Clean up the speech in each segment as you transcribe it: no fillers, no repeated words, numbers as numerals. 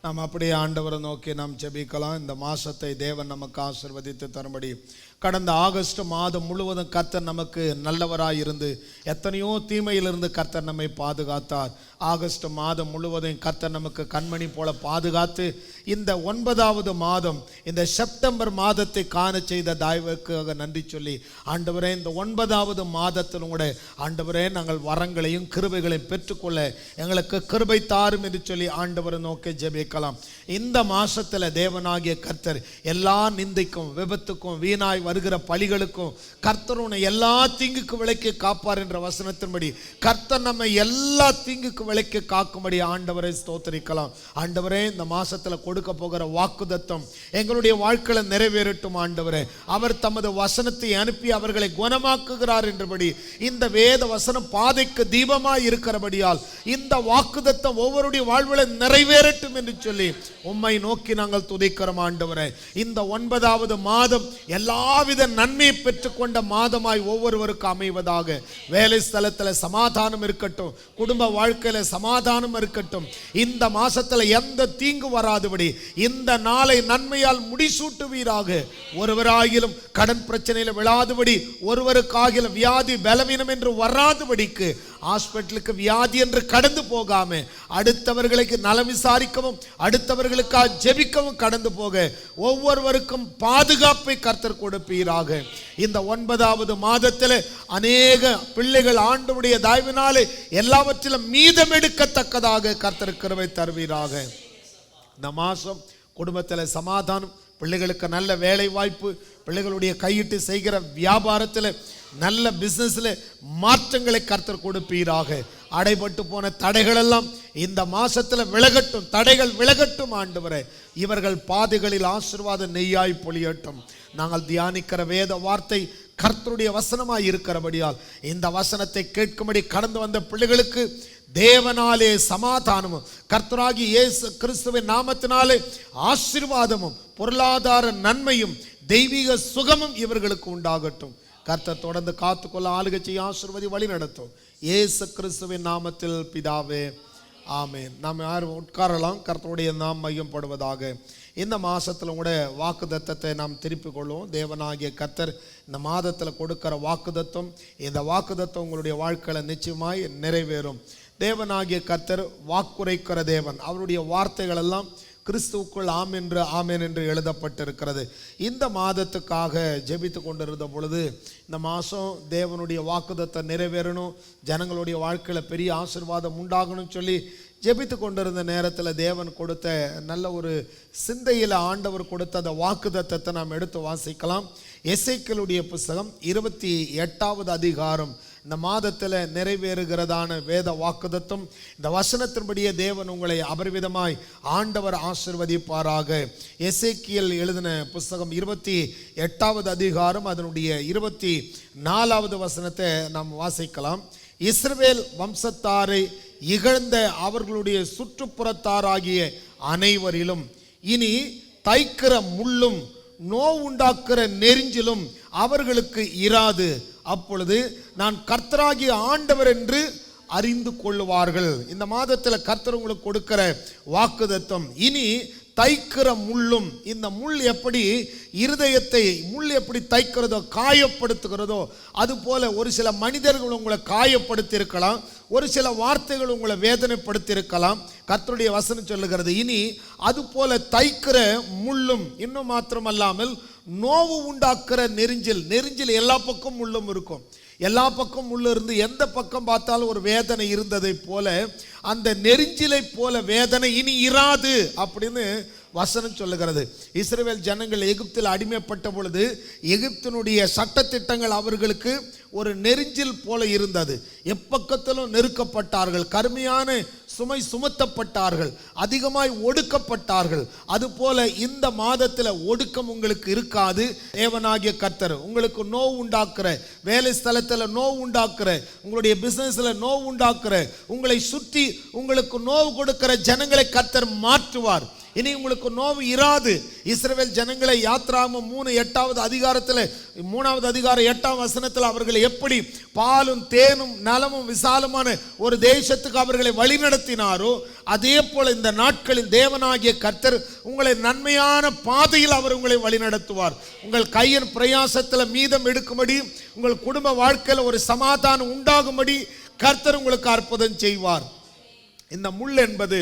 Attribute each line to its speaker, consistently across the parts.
Speaker 1: நாம் அப்படியே ஆண்டவரை நோக்கி நாம் ஜெபிக்கலாம். இந்த மாசத்தை தேவன் நமக்கு ஆசீர்வதித்து தரும்படி கடந்த ஆகஸ்ட் மாதம் முழுவதும் கர்த்தர் நமக்கு நல்லவராய் இருந்து எத்தனையோ தீமையிலிருந்து கர்த்தர் நம்மை பாதுகாத்தார். ஆகஸ்ட் மாதம் முழுவதும் கர்த்தர் நமக்கு கண்மணி போல பாதுகாத்து இந்த 9வது மாதம் இந்த செப்டம்பர் மாதத்தை காண செய்த தயவுக்காக நன்றி சொல்லி, ஆண்டவரே இந்த 9வது மாதத்தில் கூட ஆண்டவரே நாங்கள் வரங்களையும் கிருபைகளையும் பெற்றுக்கொள்ள எங்களுக்கு கிருபை தாரும் என்று சொல்லி ஆண்டவரை நோக்கி ஜெபிக்கலாம். இந்த மாசத்துல தேவனாகிய கர்த்தர் எல்லா நிந்தைக்கும் விபத்துக்கும் வீணாய் வருகிற பழிகளுக்கும் கர்த்தர் உன்னை எல்லா தீங்குக்கு விலக்கி காப்பார் என்ற வசனத்தின்படி கர்த்தர் நம்மை எல்லா தீங்குக்கு விலக்கி காக்கும்படி ஆண்டவரை ஸ்தோத்திரிக்கலாம். ஆண்டவரே இந்த மாசத்துல கொடுக்க போகிற வாக்குத்தத்தம் எங்களுடைய வாழ்க்கையில நிறைவேறட்டும். ஆண்டவரே அவர் தமது வசனத்தை அனுப்பி அவர்களை குணமாக்குகிறார் என்றபடி இந்த வேத வசனம் பாதைக்கு தீபமாய் இருக்கிறபடியால் இந்த வாக்குத்தத்தம் ஒவ்வொருடைய வாழ்வில் நிறைவேறட்டும் என்று சொல்லி உம்மை நோக்கி நாங்கள் துதிக்கிறோம். ஆண்டவரே இந்த 9வது மாதம் எல்லாவித நன்மையை பெற்றுக்கொண்ட மாதமாய் ஒவ்வொருவருக்கும் அமைவதாக. வேலை ஸ்தலத்தில் சமாதானம் இருக்கட்டும், குடும்ப வாழ்க்கையில சமாதானம் இருக்கட்டும். இந்த மாசத்துல எந்த தீங்கு வராதபடி இந்த நாளை நன்மையால் முடிசூட்டுவீராக. ஒருவராகிலும் கடன் பிரச்சனையில விழாதபடி, ஒருவருக்காகிலும் வியாதி பலவீனம் என்று வராதபடிக்கு, ஹாஸ்பிட்டலுக்கு வியாதி என்று கடந்து போகாம அடுத்தவர்களுக்கு நலம் விசாரிக்கவும் அடுத்தவர்களுக்காக ஜெபிக்கவும் கடந்து போக ஒவ்வொருவருக்கும் பாதுகாப்பை கர்த்தர் கொடுப்பீராக. இந்த 9வது மாதத்தில் அநேக பிள்ளைகள் ஆண்டவருடைய தயவினாலே எல்லாவற்றிலும் மீதம் எடுக்கத்தக்கதாக கர்த்தர் கிருபை தருவீராக. இந்த மாசம் குடும்பத்தில் சமாதானம், பிள்ளைகளுக்கு நல்ல வேலை வாய்ப்பு, பிள்ளைகளுடைய கையிட்டு செய்கிற வியாபாரத்தில் நல்ல பிசினஸ்ல மாற்றங்களை கர்த்தர் கொடுப்பீராக. அடைபட்டு போன தடைகள் எல்லாம் இந்த மாசத்துல விலகட்டும், தடைகள் விலகட்டும். ஆண்டவரே இவர்கள் பாதைகளில் ஆசீர்வாத நெய்யாய் பொழியட்டும். நாங்கள் தியானிக்கிற வேத வார்த்தை கர்த்தருடைய வசனமாய் இருக்கிறபடியால் இந்த வசனத்தை கேட்கும்படி கடந்து வந்த பிள்ளைகளுக்கு தேவனாலே சமாதானமும் கர்த்தராகிய இயேசு கிறிஸ்துவின் நாமத்தினாலே ஆசீர்வாதமும் பொருளாதார நன்மையும் தெய்வீக சுகமும் இவர்களுக்கு உண்டாகட்டும். கர்த்தர் தொடர்ந்து காத்துக்கொள்ள ஆளுகை செய்ய ஆசீர்வதி வழி நடத்தும். இயேசு கிறிஸ்துவின் நாமத்தில் பிதாவே, ஆமென். நாம் யாரும் உட்காரலாம். கர்த்தருடைய நாம் மையப்படுவதாக. இந்த மாசத்துல கூட வாக்குத்தத்தத்தை நாம் திருப்பிக் கொள்வோம். தேவனாகிய கர்த்தர் இந்த மாதத்தில் கொடுக்கிற வாக்குத்தத்தம், இந்த வாக்குத்தத்தம் உங்களுடைய வாழ்க்கையில நிச்சயமாய் நிறைவேறும். தேவனாகிய கர்த்தர் வாக்குரைக்கிற தேவன். அவருடைய வார்த்தைகள் எல்லாம் கிறிஸ்துவுக்குள் ஆமென் என்று எழுதப்பட்டிருக்கிறது. இந்த மாதத்துக்காக ஜெபித்து கொண்டிருந்த பொழுது இந்த மாதம் தேவனுடைய வாக்குத்தத்தம் நிறைவேறணும், ஜனங்களுடைய வாழ்க்கையில் பெரிய ஆசீர்வாதம் உண்டாகணும் சொல்லி ஜெபித்து கொண்டிருந்த நேரத்தில் தேவன் கொடுத்த நல்ல ஒரு சிந்தையில் ஆண்டவர் கொடுத்த அந்த வாக்குத்தத்தத்தை நாம் எடுத்து வாசிக்கலாம். எசேக்கியேலுடைய புஸ்தகம் 28வது அதிகாரம் இந்த மாதத்தில் நிறைவேறுகிறதான வேத வாக்குத்தத்தம். இந்த வசனத்தின்படியே தேவன் உங்களை அபரிவிதமாய் ஆண்டவர் ஆசீர்வதிப்பாராக. எசேக்கியேல் எழுதின புஸ்தகம் 28வது அதிகாரம் அதனுடைய 24வது வசனத்தை நாம் வாசிக்கலாம். இஸ்ரவேல் வம்சத்தாரை இகழ்ந்த அவர்களுடைய சுற்றுப்புறத்தாராகிய அனைவரிலும் இனி தைக்கிற முள்ளும் நோவுண்டாக்குற நெரிஞ்சிலும் அவர்களுக்கு இராது. அப்பொழுது நான் கர்த்தராகிய ஆண்டவர் என்று அறிந்து கொள்ளுவார்கள். இந்த மாதத்தில் கர்த்தர் உங்களுக்கு கொடுக்கிற வாக்குத்தத்தம், இனி தைக்கிற முள்ளும், இந்த முள் எப்படி இருதயத்தை முள் எப்படி தைக்கிறதோ காயப்படுத்துகிறதோ அதுபோல ஒரு சில மனிதர்கள் உங்களை காயப்படுத்தி இருக்கலாம், ஒரு சில வார்த்தைகள் உங்களை வேதனைப்படுத்தி இருக்கலாம். கர்த்தருடைய வசனம் சொல்லுகிறது, இனி அதுபோல தைக்கிற முள்ளும், இன்னும் மாத்திரமல்லாமல் நோவு உண்டாக்குற நெரிஞ்சில் எல்லா பக்கம் முள்ளும் இருக்கும். எல்லா பக்கம் முள்ளு இருந்து எந்த பக்கம் பார்த்தாலும் ஒரு வேதனை இருந்ததை போல அந்த நெரிஞ்சிலை போல வேதனை இனி இராது அப்படின்னு வசனம் சொல்லுகிறது. இஸ்ரவேல் ஜனங்கள் எகிப்தில் அடிமைப்பட்ட பொழுது எகிப்தினுடைய சட்டத்திட்டங்கள் அவர்களுக்கு ஒரு நெரிஞ்சில் போல இருந்தது. எப்பக்கத்திலும் நெருக்கப்பட்டார்கள், கடுமையான சுமை சுமத்தப்பட்டார்கள், அதிகமாய் ஒடுக்கப்பட்டார்கள். அதுபோல இந்த மாதத்தில் ஒடுக்கம் உங்களுக்கு இருக்காது. தேவனாகிய கர்த்தர் உங்களுக்கு நோவு உண்டாக்குற, வேலை ஸ்தலத்தில் நோவு உண்டாக்குற, உங்களுடைய பிசினஸ்ல நோவு உண்டாக்குற, உங்களை சுற்றி உங்களுக்கு நோவு கொடுக்கிற ஜனங்களை கர்த்தர் மாற்றுவார். இனி உங்களுக்கு நோவு இராது. இஸ்ரவேல் ஜனங்களை யாத்ராகமம் 3:8 அதிகாரத்தில் 3வது அதிகாரம் 8ஆம் வசனத்தில் அவர்களை எப்படி பாலும் தேனும் நலமும் விசாலமான ஒரு தேசத்துக்கு அவர்களை வழிநடத்தினாரோ, அதே போல இந்த நாட்களில் தேவனாகிய கர்த்தர் உங்களை நன்மையான பாதையில் அவர் உங்களை வழிநடத்துவார். உங்கள் கையின் பிரயாசத்தில் மீதம் எடுக்கும்படி, உங்கள் குடும்ப வாழ்க்கையில் ஒரு சமாதானம் உண்டாகும்படி கர்த்தர் உங்களுக்கு அற்புதம் செய்வார். இந்த முள் என்பது,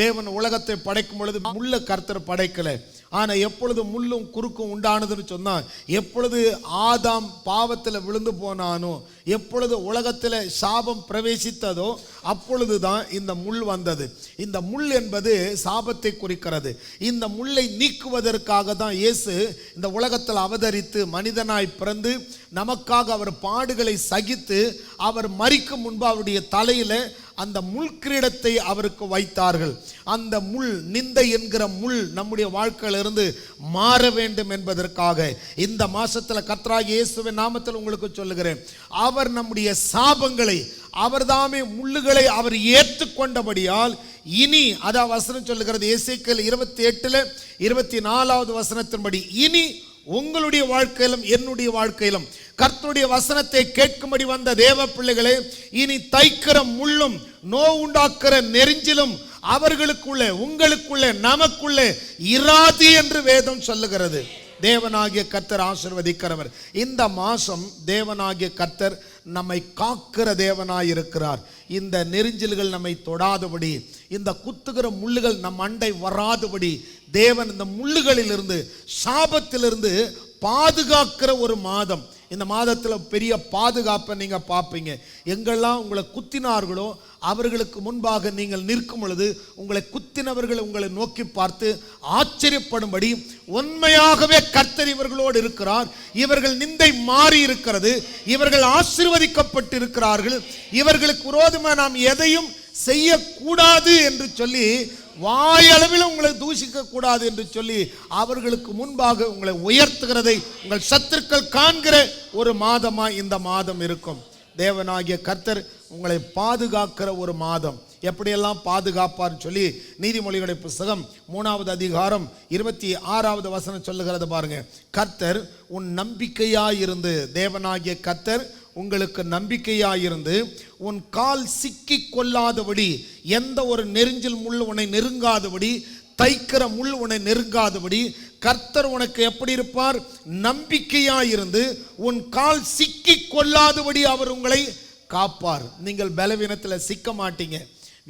Speaker 1: தேவன் உலகத்தை படைக்கும் பொழுது முள்ள கர்த்தர் படைக்கல. ஆனா எப்பொழுது முள்ளும் குறுக்கும் உண்டானதுன்னு சொன்னா, எப்பொழுது ஆதாம் பாவத்தில் விழுந்து போனானோ, எப்பொழுது உலகத்தில் சாபம் பிரவேசித்ததோ அப்பொழுதுதான் இந்த முள் வந்தது. இந்த முள் என்பது சாபத்தை குறிக்கிறது. இந்த முள்ளை நீக்குவதற்காக தான் இயேசு இந்த உலகத்தில் அவதரித்து மனிதனாய் பிறந்து நமக்காக அவர் பாடுகளை சகித்து அவர் மரிக்கும் முன்பு அவருடைய தலையில அந்த முள் கிரீடத்தை அவருக்கு வைத்தார்கள். அந்த முள், நிந்தை என்கிற முள் நம்முடைய வாழ்க்கையிலிருந்து மாற வேண்டும் என்பதற்காக இந்த மாசத்துல கர்த்தராகிய இயேசுவின் நாமத்தில் உங்களுக்கு சொல்லுகிறேன், அவர் நம்முடைய சாபங்களை, அவர்தாமே முள்ளுகளை அவர் ஏற்றுக்கொண்டபடியால் இனி, அதான் வசனம் சொல்லுகிறது எசேக்கியேல் 28:24 வசனத்தின்படி, இனி உங்களுடைய வாழ்க்கையிலும் என்னுடைய வாழ்க்கையிலும் கர்த்தருடைய வசனத்தை கேட்கும்படி வந்த தேவ பிள்ளைகளே, இனி தைக்கிற முள்ளும் நோவு உண்டாக்குற நெரிஞ்சிலும் அவர்களுக்குள்ளே, உங்களுக்குள்ளே, நமக்குள்ளே இராது என்று வேதம் சொல்லுகிறது. தேவனாகிய கர்த்தர் ஆசீர்வதிக்கிறவர். இந்த மாசம் தேவனாகிய கர்த்தர் நம்மை காக்கிற தேவனாயிருக்கிறார். இந்த நெரிஞ்சில்கள் நம்மை தொடாதபடி, இந்த குத்துகிற முள்ளுகள் நம் அண்டை வராதபடி தேவன் இந்த முள்ளுகளிலிருந்து, சாபத்திலிருந்து பாதுகாக்கிற ஒரு மாதம். இந்த மாதத்தில் பெரிய பாதுகாப்பை நீங்க பார்ப்பீங்க. எங்கெல்லாம் உங்களை குத்தினார்களோ அவர்களுக்கு முன்பாக நீங்கள் நிற்கும் பொழுது உங்களை குத்தினவர்கள் உங்களை நோக்கி பார்த்து ஆச்சரியப்படும்படி உண்மையாகவே கர்த்தர் இவர்களோடு இருக்கிறார், இவர்கள் நிந்தை மாறி இருக்கிறது, இவர்கள் ஆசீர்வதிக்கப்பட்டு இருக்கிறார்கள், இவர்களுக்கு விரோதமாக நாம் எதையும் செய்யக்கூடாது என்று சொல்லி, வாயளவில் உங்களை தூஷிக்க கூடாது என்று சொல்லி அவர்களுக்கு முன்பாக உங்களை உயர்த்துகிறதை உங்கள் சத்துருக்கள் காண்கிற ஒரு மாதமா இந்த மாதம் இருக்கும். தேவனாகிய கர்த்தர் உங்களை பாதுகாக்கிற ஒரு மாதம். எப்படியெல்லாம் பாதுகாப்பார் சொல்லி நீதிமொழிகளுடைய புத்தகம் 3வது அதிகாரம் 26வது வசனம் சொல்லுகிறது பாருங்க. கர்த்தர் உன் நம்பிக்கையாயிருந்து, தேவனாகிய கர்த்தர் உங்களுக்கு நம்பிக்கையாயிருந்து உன் கால் சிக்கி கொள்ளாதபடி, எந்த ஒரு நெரிஞ்சில் முள் உன்னை நெருங்காதபடி, தைக்கிற முள் உன்னை நெருங்காதபடி கர்த்தர் உனக்கு எப்படி இருப்பார்? நம்பிக்கையாயிருந்து உன் கால் சிக்கி கொள்ளாதபடி அவர் உங்களை காப்பார். நீங்கள் பலவீனத்தில் சிக்க மாட்டீங்க,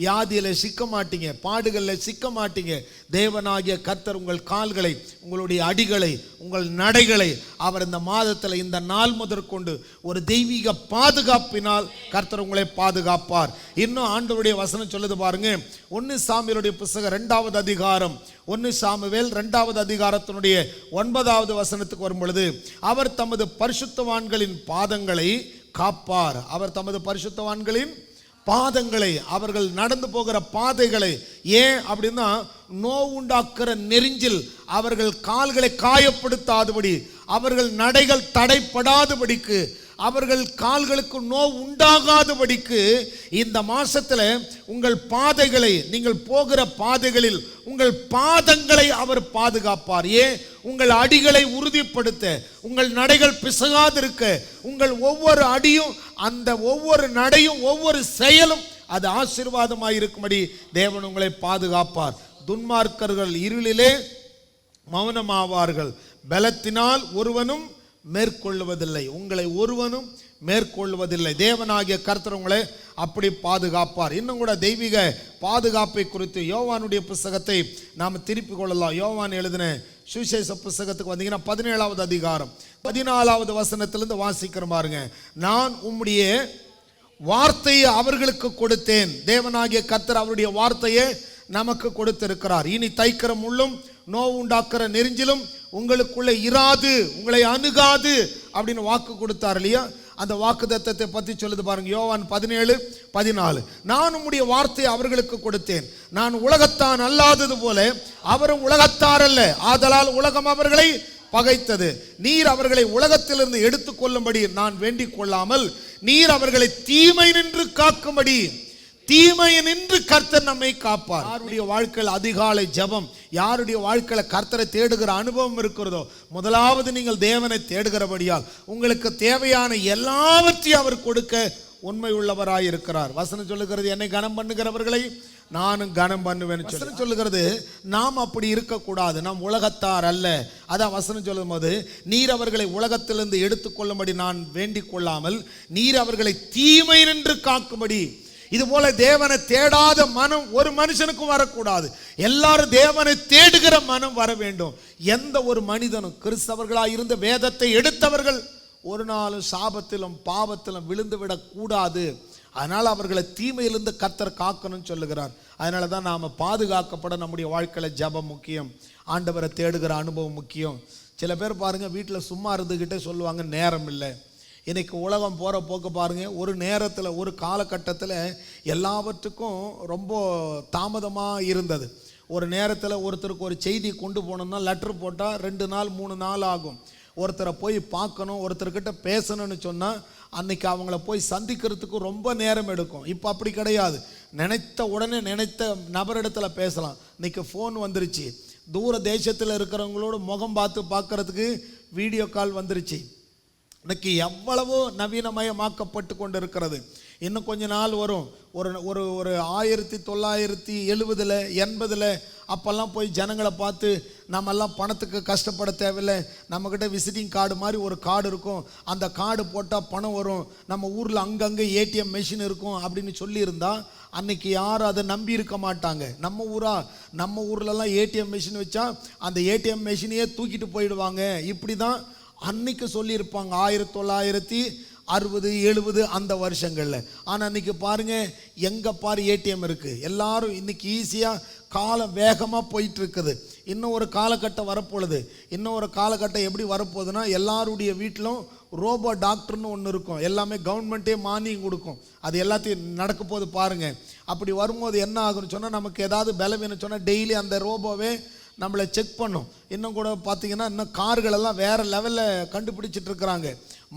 Speaker 1: வியாதியில் சிக்க மாட்டீங்க, பாடுகளில் சிக்க மாட்டீங்க. தேவனாகிய கர்த்தர் உங்கள் கால்களை, உங்களுடைய அடிகளை, உங்கள் நடைகளை அவர் இந்த மாதத்தில், இந்த நாள் முதற்கொண்டு ஒரு தெய்வீக பாதுகாப்பினால் கர்த்தர் உங்களை பாதுகாப்பார். இன்னும் ஆண்டவருடைய வசனம் சொல்லுது பாருங்க. 1 சாமுவேலுடைய புத்தகம் 2வது அதிகாரம், 1 சாமுவேல் 2வது அதிகாரத்தினுடைய 9வது வசனத்துக்கு வரும் பொழுது, அவர் தமது பரிசுத்தவான்களின் பாதங்களை காப்பார். அவர் தமது பரிசுத்தவான்களின் பாதங்களை, அவர்கள் நடந்து போகிற பாதைகளை, ஏன் அப்படின்னா நோவுண்டாக்குற நெரிஞ்சில் அவர்கள் கால்களை காயப்படுத்தாதபடி, அவர்கள் நடைகள் தடைப்படாதபடிக்கு, அவர்கள் கால்களுக்கு நோவு உண்டாகாதபடிக்கு இந்த மாசத்துல உங்கள் பாதைகளை, நீங்கள் போகிற பாதைகளில் உங்கள் பாதங்களை அவர் பாதுகாப்பார். ஏன்? உங்கள் அடிகளை உறுதிப்படுத்த, உங்கள் நடைகள் பிசகாதிருக்க, உங்கள் ஒவ்வொரு அடியும், அந்த ஒவ்வொரு நடையும், ஒவ்வொரு செயலும் அது ஆசீர்வாதமாக இருக்கும்படி தேவன் உங்களை பாதுகாப்பார். துன்மார்க்கர்கள் இருளிலே மௌனமாவார்கள், பலத்தினால் ஒருவனும் மேற்கொள்வதில்லை, உங்களை ஒருவனும் மேற்கொள்வதில்லை. தேவனாகிய கர்த்தர் உங்களை அப்படி பாதுகாப்பார். இன்னும் கூட தெய்வீக பாதுகாப்பை குறித்து யோவானுடைய புத்தகத்தை நாம் திருப்பி கொள்ளலாம். யோவான் எழுதின சுவிசேஷ புத்தகத்துக்கு வந்தீங்கன்னா 17வது அதிகாரம் 14வது வசனத்திலிருந்து வாசிக்கிற பாருங்க. நான் உம்முடைய வார்த்தையை அவர்களுக்கு கொடுத்தேன். தேவனாகிய கர்த்தர் அவருடைய வார்த்தையை நமக்கு கொடுத்திருக்கிறார். இனி தைக்கிற முள்ளும் நோவு உண்டாக்குற நெரிஞ்சிலும் உங்களுக்குள்ளே இராது, உங்களை அணுகாது அப்படின்னு வாக்கு கொடுத்தார் இல்லையா? அந்த வாக்குத்தத்தத்தை பற்றி சொல்லுது பாருங்க. யோவான் 17:14. நான் உம்முடைய வார்த்தையை அவர்களுக்கு கொடுத்தேன், நான் உலகத்தான் அல்லாதது போல அவரும் உலகத்தார் அல்ல, ஆதலால் உலகம் அவர்களை பகைத்தது. நீர் அவர்களை உலகத்திலிருந்து எடுத்துக்கொள்ளும்படி நான் வேண்டிக் கொள்ளாமல், நீர் அவர்களை தீமை நின்று காக்கும்படி, தீமையினின்று கர்த்தர் நம்மை காப்பார். யாருடைய வாழ்க்கையில் அதிகாலை ஜெபம், யாருடைய வாழ்க்கையில கர்த்தரை தேடுகிற அனுபவம் இருக்கிறதோ, முதலாவது நீங்கள் தேவனை தேடுகிறபடியால் உங்களுக்கு தேவையான எல்லாவற்றையும் அவர் கொடுக்க உண்மை உள்ளவராய் இருக்கிறார். வசனம் சொல்லுகிறது, என்னை கனம் பண்ணுகிறவர்களை நானும் கனம் பண்ணுவேன். வசனம் சொல்லுகிறது, நாம் அப்படி இருக்கக்கூடாது, நாம் உலகத்தார் அல்ல. அதான் வசனம் சொல்லும் போது, நீர் அவர்களை உலகத்திலிருந்து எடுத்துக்கொள்ளும்படி நான் வேண்டிக் கொள்ளாமல் நீர் அவர்களை தீமை நின்று காக்கும்படி. இது போல தேவனை தேடாத மனம் ஒரு மனுஷனுக்கும் வரக்கூடாது. எல்லாரும் தேவனை தேடுகிற மனம் வர வேண்டும். எந்த ஒரு மனிதனும், கிறிஸ்தவர்களாக இருந்த வேதத்தை எடுத்தவர்கள் ஒரு நாளும் சாபத்திலும் பாவத்திலும் விழுந்து விடக்கூடாது. அதனால் அவர்களை தீமையிலிருந்து கர்த்தர் காக்கணும்னு சொல்லுகிறார். அதனால தான் நாம் பாதுகாக்கப்பட நம்முடைய வாழ்க்கையில் ஜெபம் முக்கியம், ஆண்டவரை தேடுகிற அனுபவம் முக்கியம். சில பேர் பாருங்கள், வீட்டில் சும்மா இருந்துக்கிட்டே சொல்லுவாங்க நேரம் இல்லை. இன்றைக்கி உலகம் போகிற போக்கு பாருங்கள், ஒரு நேரத்தில் ஒரு காலகட்டத்தில் எல்லாவற்றுக்கும் ரொம்ப தாமதமாக இருந்தது. ஒரு நேரத்தில் ஒருத்தருக்கு ஒரு செய்தி கொண்டு போகணுன்னா லெட்டர் போட்டால் 2 நாள் 3 நாள் ஆகும். ஒருத்தரை போய் பார்க்கணும், ஒருத்தர்கிட்ட பேசணும்னு சொன்னால் அன்றைக்கி அவங்கள போய் சந்திக்கிறதுக்கு ரொம்ப நேரம் எடுக்கும். இப்போ அப்படி கிடையாது, நினைத்த உடனே நினைத்த நபரிடத்தில் பேசலாம். இன்றைக்கி ஃபோன் வந்துருச்சு, தூர தேசத்தில் இருக்கிறவங்களோட முகம் பார்க்கறதுக்கு வீடியோ கால் வந்துருச்சு. இன்னைக்கு எவ்வளவோ நவீனமயமாக்கப்பட்டு கொண்டு இருக்கிறது. இன்னும் கொஞ்ச நாள் வரும், ஒரு ஒரு ஒரு 1970 80 அப்போல்லாம் போய் ஜனங்களை பார்த்து நம்மெல்லாம் பணத்துக்கு கஷ்டப்பட தேவையில்லை, நம்மக்கிட்ட விசிட்டிங் கார்டு மாதிரி ஒரு கார்டு இருக்கும், அந்த கார்டு போட்டால் பணம் வரும், நம்ம ஊரில் அங்கங்கே ஏடிஎம் மெஷின் இருக்கும் அப்படின்னு சொல்லியிருந்தா அன்னைக்கு யாரும் அதை நம்பி இருக்க மாட்டாங்க. நம்ம ஊர்லலாம் ஏடிஎம் மெஷின் வச்சா அந்த ஏடிஎம் மெஷினையே தூக்கிட்டு போயிடுவாங்க. இப்படி தான் அன்னைக்கு சொல்லியிருப்பாங்க 1960 70 அந்த வருஷங்களில். ஆனால் இன்றைக்கி பாருங்கள், எங்கே பாரு ஏடிஎம் இருக்குது. எல்லாரும் இன்றைக்கி ஈஸியாக காலம் வேகமாக போயிட்டுருக்குது. இன்னும் ஒரு காலகட்டம் வரப்போகுது. இன்னும் ஒரு காலகட்டம் எப்படி வரப்போகுதுன்னா, எல்லாருடைய வீட்டிலும் ரோபோ டாக்டர்னு ஒன்று இருக்கும். எல்லாமே கவர்மெண்ட்டே மானியம் கொடுக்கும். அது எல்லாத்தையும் நடக்க போது பாருங்கள். அப்படி வரும்போது என்ன ஆகுன்னு சொன்னால், நமக்கு ஏதாவது பலவீனம் சொன்னால் டெய்லி அந்த ரோபோவே நம்மளை செக் பண்ணும். இன்னும் கூட பார்த்திங்கன்னா, இன்னும் கார்களெல்லாம் வேறு லெவலில் கண்டுபிடிச்சிட்டு இருக்கிறாங்க.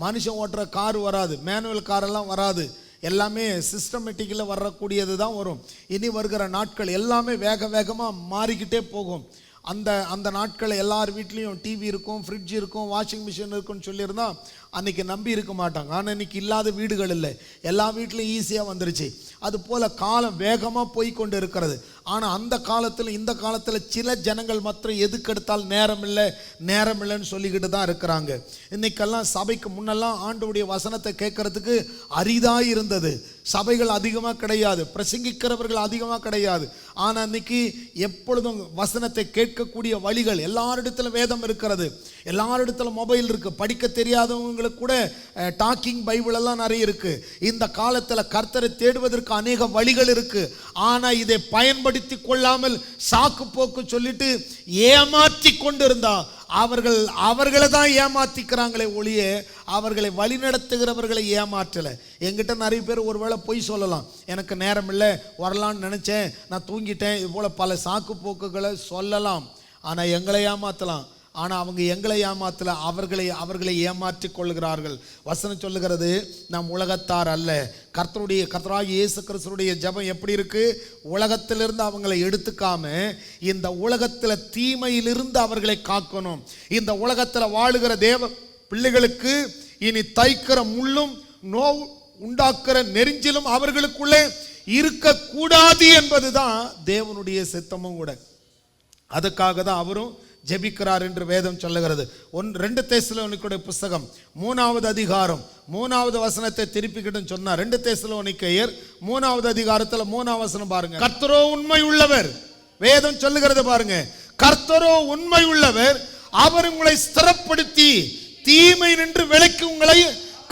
Speaker 1: மனுஷன் ஓட்டுற கார் வராது, மேனுவல் காரெல்லாம் வராது, எல்லாமே சிஸ்டமேட்டிக்கில் வரக்கூடியது தான் வரும். இனி வருகிற நாட்கள் எல்லாமே வேகமாக மாறிக்கிட்டே போகும். அந்த நாட்களில் எல்லார் வீட்லேயும் டிவி இருக்கும், ஃப்ரிட்ஜ் இருக்கும், வாஷிங் மிஷின் இருக்குன்னு சொல்லியிருந்தா அன்றைக்கி நம்பி இருக்க மாட்டாங்க. ஆனால் இன்றைக்கி இல்லாத வீடுகள் இல்லை, எல்லா வீட்லையும் ஈஸியாக வந்துருச்சு. அதுபோல் காலம் வேகமாக போய் கொண்டு இருக்கிறது. ஆனால் அந்த காலத்தில் இந்த காலத்தில் சில ஜனங்கள் மாத்திரம் எதுக்கெடுத்தால் நேரம் இல்லைன்னு சொல்லிக்கிட்டு தான் இருக்கிறாங்க. இன்றைக்கெல்லாம் சபைக்கு முன்னெல்லாம் ஆண்டவருடைய வசனத்தை கேட்கறதுக்கு அரிதாக இருந்தது. சபைகள் அதிகமாக கிடையாது, பிரசங்கிக்கிறவர்கள் அதிகமாக கிடையாது. ஆனால் இன்னைக்கு எப்பொழுதும் வசனத்தை கேட்கக்கூடிய வழிகள், எல்லாரிடத்துல வேதம் இருக்கிறது, எல்லாரிடத்துல மொபைல் இருக்குது, படிக்க தெரியாதவங்களுக்கு கூட டாக்கிங் பைபிள் எல்லாம் நிறைய இருக்குது. இந்த காலத்தில் கர்த்தரை தேடுவதற்கு அநேக வழிகள் இருக்குது. ஆனால் இதை பயன்படுத்தி கொள்ளாமல் சாக்கு போக்கு சொல்லிட்டு ஏமாற்றி கொண்டு இருந்தா அவர்களை தான் ஏமாத்திக்கிறாங்களே ஒழிய அவர்களை வழிநடத்துகிறவர்களை ஏமாற்றலை. என்கிட்ட நிறைய பேர் ஒருவேளை பொய் சொல்லலாம், எனக்கு நேரம் இல்லை, வரலான்னு நினச்சேன், நான் தூங்கிட்டேன், இது போல் பல சாக்கு போக்குகளை சொல்லலாம். ஆனால் எங்களை ஏமாற்றலாம். ஆனால் அவங்க எங்களை ஏமாற்றல, அவர்களை ஏமாற்றி கொள்கிறார்கள். வசனம் சொல்லுகிறது, நாம் உலகத்தார் அல்ல. கர்த்தராகிய இயேசு கிறிஸ்துவுடைய ஜெபம் எப்படி இருக்கு? உலகத்திலிருந்து அவங்களை எடுத்துக்காம இந்த உலகத்தில் தீமையிலிருந்து அவர்களை காக்கணும். இந்த உலகத்தில் வாழுகிற தேவ பிள்ளைகளுக்கு இனி தைக்கிற முள்ளும் நோவு உண்டாக்குற நெரிஞ்சிலும் அவர்களுக்குள்ளே இருக்கக்கூடாது என்பதுதான் தேவனுடைய சித்தமும் கூட. அதுக்காக தான் அவரும் ஜெபிக்கிறார் என்று வேதம் சொல்லுகிறது. 2 தெசலோனிக்கேயர் புஸ்தகம் 3வது அதிகாரம் 3வது வசனத்தை திருப்பிக்கிட்டு சொன்னார். 2 தெசலோனிக்கேயர் 3வது அதிகாரத்தில் 3வது வசனம் பாருங்க. கர்த்தரோ உண்மை உள்ளவர், வேதம் சொல்லுகிறது பாருங்க, கர்த்தரோ உண்மை உள்ளவர், அவர் உங்களை ஸ்திரப்படுத்தி தீமை நின்று விலக்கி உங்களை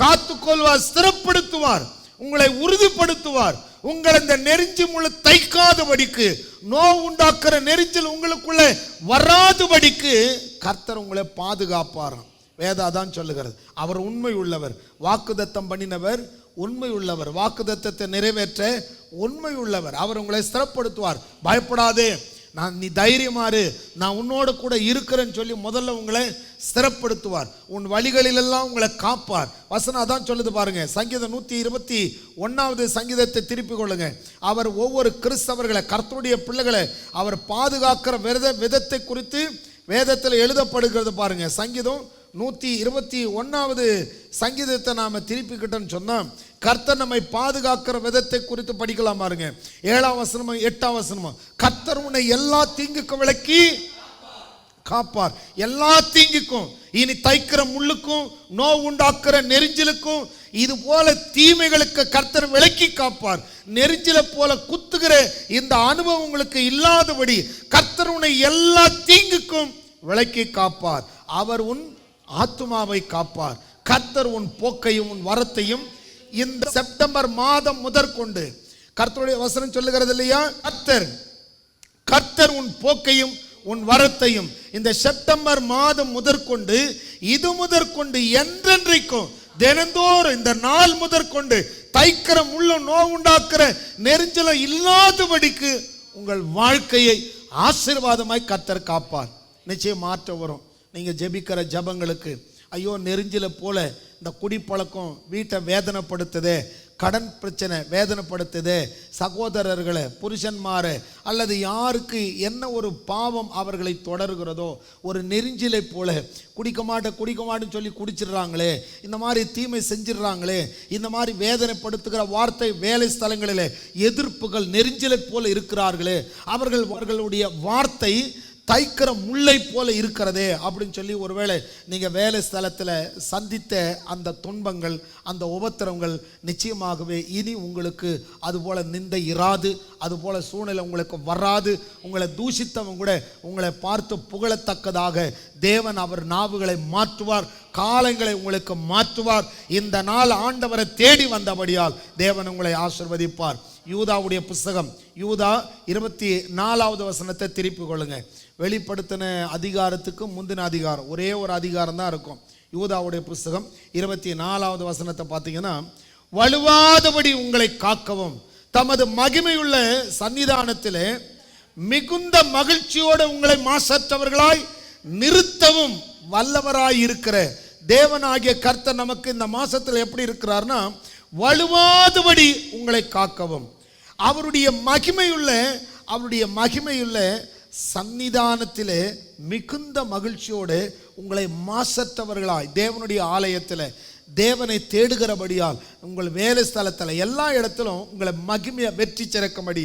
Speaker 1: காத்துக்கொள்வார், ஸ்திரப்படுத்துவார், உங்களை உறுதிப்படுத்துவார், உங்களை இந்த நெரிஞ்சி முழு தைக்காதபடிக்கு, நோவு உண்டாக்குற நெரிஞ்சல் உங்களுக்குள்ள வராதபடிக்கு கர்த்தர் உங்களை பாதுகாப்பாராம். வேதம் அதான் சொல்லுகிறது. அவர் உண்மை உள்ளவர், வாக்குதத்தம் பண்ணினவர் உண்மை உள்ளவர், வாக்குதத்தத்தை நிறைவேற்ற உண்மை உள்ளவர், அவர் உங்களை ஸ்திரப்படுத்துவார். பயப்படாதே, நீ தைரியமாறு, நான் உன்னோட கூட இருக்கிறேன்னு சொல்லி முதல்ல உங்களை ஸ்திரப்படுத்துவார், உன் வழிகளிலெல்லாம் உங்களை காப்பார். வசனம் அதான் சொல்லுது பாருங்க. சங்கீதம் 121வது சங்கீதத்தை திருப்பிக் கொள்ளுங்க. அவர் ஒவ்வொரு கிறிஸ்தவர்களை, கர்த்தருடைய பிள்ளைகளை அவர் பாதுகாக்கிற விதத்தை குறித்து வேதத்தில் எழுதப்படுகிறது பாருங்க. சங்கீதம் 121வது சங்கீதத்தை நாம திருப்பிக்கிட்டோன்னு சொன்னா, கர்த்தர் நம்மை பாதுகாக்கிற விதத்தை குறித்து படிக்கலாம் பாருங்க. 7ஆம் வசனமும் 8ஆம் வசனமும், கர்த்தர் உன்னை எல்லா தீங்குக்கும் விலக்கி காப்பார். எல்லா தீங்குக்கும், இனி தைக்கிற முள்ளுக்கும், நோவு உண்டாக்குற நெரிஞ்சலுக்கும், இது போல தீமைகளுக்கு கர்த்தர் விலக்கி காப்பார். நெரிஞ்சலை போல குத்துகிற இந்த அனுபவம் உங்களுக்கு இல்லாதபடி கர்த்தர் உன்னை எல்லா தீங்குக்கும் விலக்கி காப்பார். அவர் உன் ஆத்துமாவை காப்பார். கர்த்தர் உன் போக்கையும் உன் வரத்தையும் இந்த செப்டம்பர் மாதம் முதற்கொண்டு, கர்த்தருடைய வசனம் சொல்லுகிறது இல்லையா, கர்த்தர் உன் போக்கையும் உன் வரத்தையும் இந்த செப்டம்பர் மாதம் முதற்கொண்டு, இது முதற்கொண்டு என்றென்றைக்கும் தினந்தோறும் இந்த நாள் முதற்கொண்டு தைக்கிற முள்ள நோவுண்டாக்குற நெரிஞ்சலம் இல்லாதபடிக்கு உங்கள் வாழ்க்கையை ஆசீர்வாதமாய் கர்த்தர் காப்பார். நிச்சயம் மாற்றம் வரும். நீங்க ஜெபிக்கிற ஜபங்களுக்கு, ஐயோ நெரிஞ்சல போல இந்த குடிப்பழக்கம் வீட்டை வேதனைப்படுத்துதே, கடன் பிரச்சனை வேதனைப்படுத்துதே, சகோதரர்களை, புருஷன்மாரை அல்லது யாருக்கு என்ன ஒரு பாவம் அவர்களை தொடர்கிறதோ, ஒரு நெரிஞ்சிலை போல குடிக்க மாட்டேன்னு சொல்லி குடிச்சிடுறாங்களே, இந்த மாதிரி தீமை செஞ்சிடறாங்களே, இந்த மாதிரி வேதனைப்படுத்துகிற வார்த்தை வேலை ஸ்தலங்களில் எதிர்ப்புகள் நெரிஞ்சிலை போல இருக்கிறார்களே, அவர்களுடைய வார்த்தை தைக்கிற முல்லை போல இருக்கிறதே அப்படின்னு சொல்லி ஒருவேளை நீங்கள் வேலை ஸ்தலத்தில் சந்தித்த அந்த துன்பங்கள், அந்த உபத்திரங்கள் நிச்சயமாகவே இனி உங்களுக்கு அதுபோல் நிந்தை இராது, அதுபோல் சூழ்நிலை உங்களுக்கு வராது. உங்களை தூஷித்தவங்க கூட உங்களை பார்த்து புகழத்தக்கதாக தேவன் அவர் நாவுகளை மாற்றுவார், காலங்களை உங்களுக்கு மாற்றுவார். இந்த நாள் ஆண்டவரை தேடி வந்தபடியால் தேவன் உங்களை ஆசீர்வதிப்பார். யூதாவுடைய புஸ்தகம், யூதா 24வது வசனத்தை திருப்பி கொள்ளுங்க. வெளிப்படுத்தின அதிகாரத்துக்கு முந்தின அதிகாரம் ஒரே ஒரு அதிகாரம் தான் இருக்கும். யூதாவுடைய புஸ்தகம் 24வது வசனத்தை பார்த்தீங்கன்னா, வலுவாதபடி உங்களை காக்கவும் தமது மகிமையுள்ள சன்னிதானத்திலே மிகுந்த மகிழ்ச்சியோடு உங்களை மாசற்றவர்களாய் நிறுத்தவும் வல்லவராய் இருக்கிற தேவனாகிய கர்த்தர் நமக்கு இந்த மாசத்தில் எப்படி இருக்கிறார்னா, வலுவாதபடி உங்களை காக்கவும் அவருடைய மகிமையுள்ள சன்னிதானத்திலே மிகுந்த மகிழ்ச்சியோடு உங்களை மாசற்றவர்களாய் தேவனுடைய ஆலயத்தில் தேவனை தேடுகிறபடியால் உங்கள் வேலை ஸ்தலத்தில் எல்லா இடத்திலும் உங்களை மகிமையை வெற்றி சிறக்கும்படி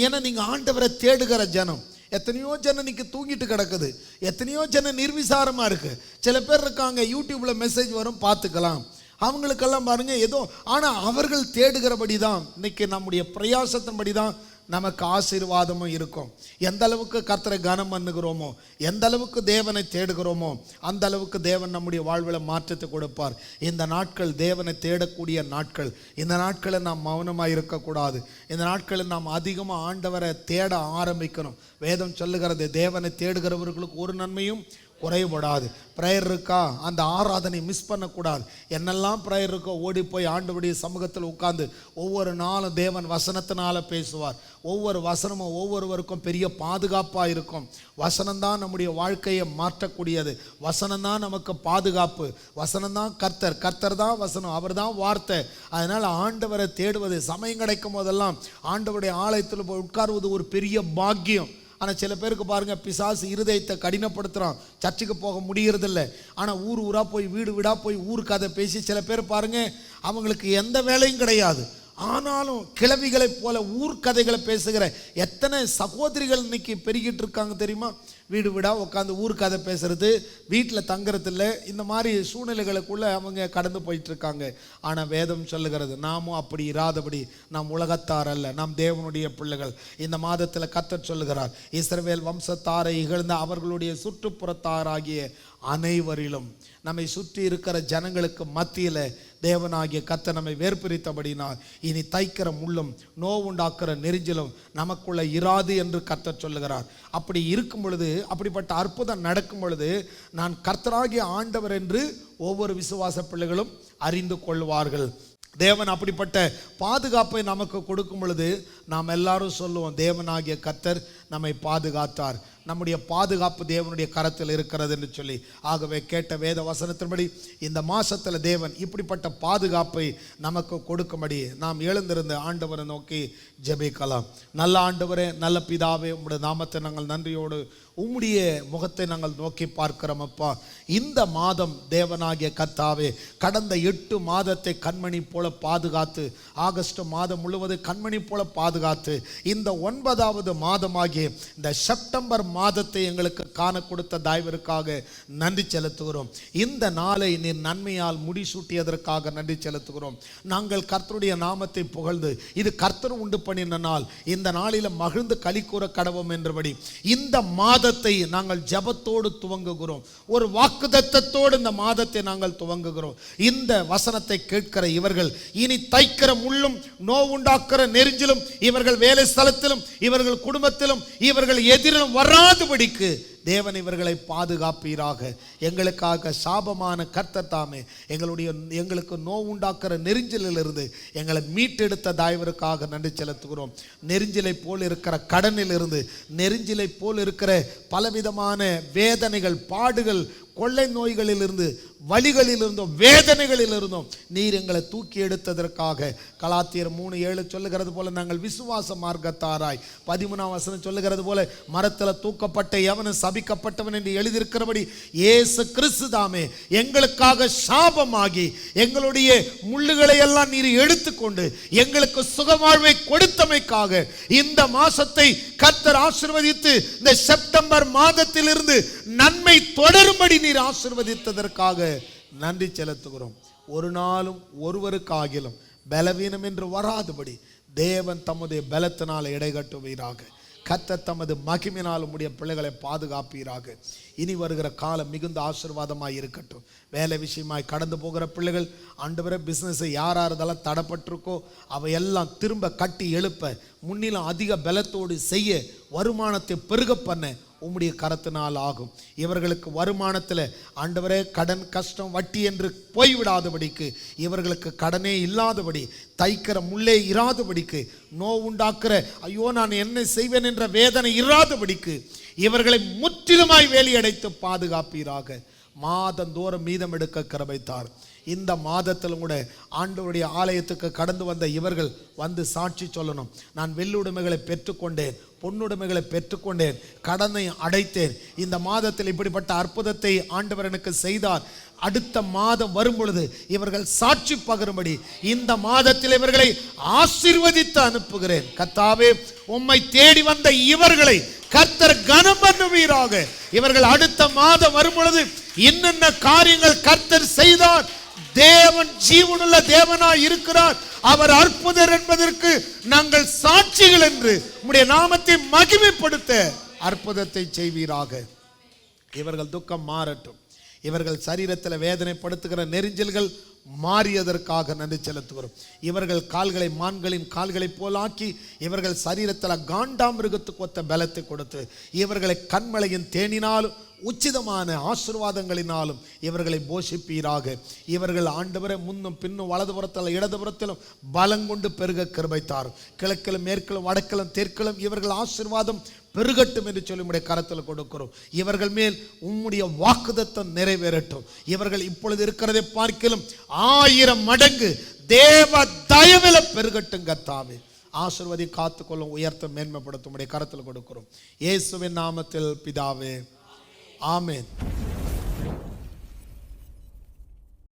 Speaker 1: ஏன்னா நீங்கள் ஆண்டவரை தேடுகிற ஜனம். எத்தனையோ ஜனம் இன்னைக்கு தூங்கிட்டு கிடக்குது, எத்தனையோ ஜனம் நிர்விசாரமாக இருக்கு. சில பேர் இருக்காங்க, யூடியூப்ல மெசேஜ் வரும் பார்த்துக்கலாம், அவங்களுக்கெல்லாம் பாருங்க ஏதோ. ஆனால் அவர்கள் தேடுகிறபடி தான் இன்னைக்கு நம்முடைய பிரயாசத்தின்படி தான் நமக்கு ஆசீர்வாதமும் இருக்கும். எந்த அளவுக்கு கர்த்தரை கனம் பண்ணுகிறோமோ, எந்த அளவுக்கு தேவனை தேடுகிறோமோ, அந்த அளவுக்கு தேவன் நம்முடைய வாழ்வில் மாற்றத்தை கொடுப்பார். இந்த நாட்கள் தேவனை தேடக்கூடிய நாட்கள். இந்த நாட்களில் நாம் மௌனமாக இருக்கக்கூடாது. இந்த நாட்களில் நாம் அதிகமாக ஆண்டவரை தேட ஆரம்பிக்கணும். வேதம் சொல்லுகிறது, தேவனை தேடுகிறவர்களுக்கு ஒரு நன்மையும் குறைபடாது. ப்ரேயர் இருக்கா, அந்த ஆராதனை மிஸ் பண்ணக்கூடாது. என்னெல்லாம் ப்ரேயர் இருக்கோ ஓடி போய் ஆண்டவருடைய சமூகத்தில் உட்கார்ந்து ஒவ்வொரு நாளும் தேவன் வசனத்தினால பேசுவார். ஒவ்வொரு வசனமும் ஒவ்வொருவருக்கும் பெரிய பாதுகாப்பாக இருக்கும். வசனம்தான் நம்முடைய வாழ்க்கையை மாற்றக்கூடியது. வசனம்தான் நமக்கு பாதுகாப்பு. வசனம்தான் கர்த்தர் தான் வசனம், அவர் தான் வார்த்தை. அதனால் ஆண்டவரை தேடுவது, சமயம் கிடைக்கும் போதெல்லாம் ஆண்டவருடைய ஆலயத்தில் போய் உட்காருவது ஒரு பெரிய பாக்கியம். ஆனால் சில பேருக்கு பாருங்க, பிசாசு இருதயத்தை கடினப்படுத்துகிறான், சர்ச்சுக்கு போக முடியறதில்லை. ஆனால் ஊராக போய் வீடு வீடாக போய் ஊர் கதை பேசி சில பேர் பாருங்க, அவங்களுக்கு எந்த வேலையும் கிடையாது. ஆனாலும் கிழவிகளைப் போல ஊர் கதைகளை பேசுகிற எத்தனை சகோதரிகள் இன்னைக்கு பெருகிட்டு இருக்காங்க தெரியுமா? வீடு வீடாக உட்காந்து ஊர் கதை பேசுறது, வீட்டில் தங்குறதில்ல, இந்த மாதிரி சூழ்நிலைகளுக்குள்ளே அவங்க கடந்து போயிட்டு இருக்காங்க. ஆனால் வேதம் சொல்லுகிறது, நாமும் அப்படி இராதபடி நாம் உலகத்தார் அல்ல, நாம் தேவனுடைய பிள்ளைகள். இந்த மாதத்தில் கர்த்தர் சொல்லுகிறார், இஸ்ரவேல் வம்சத்தாரை இகழ்ந்த அவர்களுடைய சுற்றுப்புறத்தாராகிய அனைவரிலும், நம்மை சுற்றி இருக்கிற ஜனங்களுக்கு மத்தியில் தேவனாகிய கர்த்தர் நம்மை வேர்பிரித்தபடினால் இனி தைக்கிற முள்ளும் நோவுண்டாக்குற நெரிஞ்சலும் நமக்குள்ள இராது என்று கர்த்தர் சொல்லுகிறார். அப்படி இருக்கும் பொழுது, அப்படிப்பட்ட அற்புதம் நடக்கும் பொழுது, நான் கர்த்தராகிய ஆண்டவர் என்று ஒவ்வொரு விசுவாச பிள்ளைகளும் அறிந்து கொள்வார்கள். தேவன் அப்படிப்பட்ட பாதுகாப்பை நமக்கு கொடுக்கும் பொழுது நாம் எல்லாரும் சொல்லுவோம், தேவனாகிய கர்த்தர் நம்மை பாதுகாத்தார். நம்முடைய பாதுகாப்பு தேவனுடைய கரத்தில் இருக்கிறது என்று சொல்லி. ஆகவே கேட்ட வேத வசனத்தின்படி இந்த மாசத்துல தேவன் இப்படிப்பட்ட பாதுகாப்பை நமக்கு கொடுக்கும்படி நாம் எழுந்திருந்து ஆண்டவரை நோக்கி ஜெபிக்கலாம். நல்ல ஆண்டவரே, நல்ல பிதாவே, உம்முடைய நாமத்தை நாங்கள் நன்றியோடு உம்முடைய முகத்தை நாங்கள் நோக்கி பார்க்கிறோம் அப்பா. இந்த மாதம் தேவனாகிய கர்த்தாவே, கடந்த 8 மாதத்தை கண்மணி போல பாதுகாத்து, ஆகஸ்ட் மாதம் முழுவதும் கண்மணி போல பாதுகாத்து, இந்த 9வது மாதமாகிய இந்த செப்டம்பர் மாதத்தை எங்களுக்கு காண கொடுத்த தயவிற்காக நன்றி செலுத்துகிறோம். இந்த நாளை நீர் நன்மையால் முடிசூட்டியதற்காக நன்றி செலுத்துகிறோம். நாங்கள் கர்த்தருடைய நாமத்தை புகழ்ந்து, இது கர்த்தர் உண்டு பண்ணின நாள், இந்த நாளில் மகிழ்ந்து களி கூற கடவோம் என்றபடி இந்த மாதத்தை நாங்கள் ஜெபத்தோடு துவங்குகிறோம். ஒரு வாக்குத்தத்தத்தோடு இந்த மாதத்தை நாங்கள் துவங்குகிறோம். இந்த வசனத்தை கேட்கிற இவர்கள் இனி தைக்கிற முள்ளும் நோவுண்டாக்குற நெரிஞ்சிலும், இவர்கள் வேலை ஸ்தலத்திலும், இவர்கள் குடும்பத்திலும், இவர்கள் எதிரிலும் வராதபடிக்கு தேவன் இவர்களை பாதுகாப்பீராக. எங்களுக்காக சாபமான கர்த்தர் தாமே எங்களுக்கு நோவுண்டாக்குற நெரிஞ்சிலிருந்து எங்களை மீட்டெடுத்த தயவிற்காக நன்றி செலுத்துகிறோம். நெரிஞ்சிலை போல் இருக்கிற கடனில் இருந்து, நெரிஞ்சிலை போல் இருக்கிற பலவிதமான வேதனைகள், பாடுகள், கொள்ளை நோய்களிலிருந்து, வலிகளிலிருந்தும், வேதனைகளிலிருந்தும் நீர் எங்களை தூக்கி எடுத்ததற்காக கலாத்தியர் 3:7 சொல்லுகிறது போல, நாங்கள் விசுவாச மார்க்கத்தாராய், 13ஆம் வசனம் சொல்லுகிறது போல, மரத்தில் தூக்கப்பட்ட எவனும் சபிக்கப்பட்டவன் என்று எழுதியிருக்கிறபடி இயேசு கிறிஸ்து தாமே எங்களுக்காக சாபமாகி எங்களுடைய முள்ளுகளை எல்லாம் நீர் எடுத்துக்கொண்டு எங்களுக்கு சுகவாழ்வை கொடுத்தமைக்காக இந்த மாசத்தை கர்த்தர் ஆசீர்வதித்து இந்த செப்டம்பர் மாதத்திலிருந்து நன்மை தொடரும்படி நீர் ஆசீர்வதித்ததற்காக நன்றி செலுத்துகிறோம். ஒரு நாளும் ஒருவருக்காகிலும் பலவீனம் என்று வராதபடி தேவன் தம்முடைய பலத்தினால் இடைகட்டுவீராக. கர்த்தர் தமது மகிமையினால் உம்முடைய பிள்ளைகளை பாதுகாப்பீராக. இனி வருகிற காலம் மிகுந்த ஆசீர்வாதமாய் இருக்கட்டும். வேலை விஷயமாய் கடந்து போகிற பிள்ளைகள், ஆண்டவரே, பிஸ்னஸை யாரெல்லாம் தடப்பட்டிருக்கோ அவையெல்லாம் திரும்ப கட்டி எழுப்ப, முன்னிலும் அதிக பலத்தோடு செய்ய, வருமானத்தை பெருக பண்ண உம்முடைய கரத்தினால் ஆகும். இவர்களுக்கு வருமானத்தில் ஆண்டவரே கடன், கஷ்டம், வட்டி என்று போய்விடாதபடிக்கு, இவர்களுக்கு கடனே இல்லாதபடி, தைக்கிற முள்ளே இராதபடிக்கு, நோவுண்டாக்குற ஐயோ நான் என்ன செய்வேன் என்ற வேதனை இராதபடிக்கு இவர்களை முற்றிலுமாய் வேலியடைத்து பாதுகாப்பீராக. மாதந்தோறும் மீதம் எடுக்க கிருபைத்தார். இந்த மாதத்திலும் கூட ஆண்டவருடைய ஆலயத்துக்கு கடந்து வந்த இவர்கள் வந்து சாட்சி சொல்லணும். நான் வெள்ளுடைமைகளை பெற்றுக்கொண்டேன், பொன்னுடைமைகளை பெற்றுக்கொண்டேன், கடனை அடைத்தேன், இந்த மாதத்தில் இப்படிப்பட்ட அற்புதத்தை ஆண்டவர் எனக்கு செய்தார். அடுத்த மாதம் வரும் பொழுது இவர்கள் சாட்சி பகரும்படி இந்த மாதத்தில் இவர்களை ஆசீர்வதித்து அனுப்புகிறேன். கர்த்தாவே, உம்மை தேடி வந்த இவர்களை கர்த்தர் கனம் பண்ணுவீராக. இவர்கள் அடுத்த மாதம் வரும் பொழுது என்னென்ன காரியங்கள் கர்த்தர் செய்தார், தேவன் ஜீவனுள்ள தேவனாய் இருக்கிறார், அவர் அற்புதர் என்பதற்கு நாங்கள் சாட்சிகள் என்று உம்முடைய நாமத்தை மகிமைப்படுத்த அற்புதத்தை செய்வீராக. இவர்கள் துக்கம் மாறட்டும். இவர்கள் சரீரத்தில் வேதனைப்படுத்துகிற நெரிஞ்சல்கள் மாறியதற்காக நன்றி செலுத்துகிறோம். இவர்கள் கால்களை மான்களின் கால்களை போலாக்கி, இவர்கள் சரீரத்தில் காண்டாமிருகத்துக்கு ஒத்த பலத்தை கொடுத்து, இவர்களை கண்மலையின் தேனினாலும் உச்சிதமான ஆசீர்வாதங்களினாலும் இவர்களை போஷிப்பீராக. இவர்கள் ஆண்டவரை முன்னும் பின்னும் வலதுபுறத்தில் இடதுபுறத்திலும் பலங்கொண்டு பெருக கிருபைத்தார். கிழக்கிலும் மேற்கிலும் வடக்கிலும் தெற்கிலும் இவர்கள் ஆசீர்வாதம் பெருகட்டும் என்று சொல்லி உம்முடைய கரத்தில் கொடுக்கிறோம். இவர்கள் மேல் உம்முடைய வாக்குத்தத்தம் நிறைவேறட்டும். இவர்கள் இப்பொழுது இருக்கிறதை பார்க்கிலும் 1000 மடங்கு தேவ தயவில பெருகட்டும். கர்த்தாவே, ஆசீர்வதி, காத்துக்கொள்ளும், உயர்த்த, மேன்மைப்படுத்தும் உம்முடைய கரத்தில் கொடுக்கிறோம். இயேசுவின் நாமத்தில் பிதாவே, ஆமென்.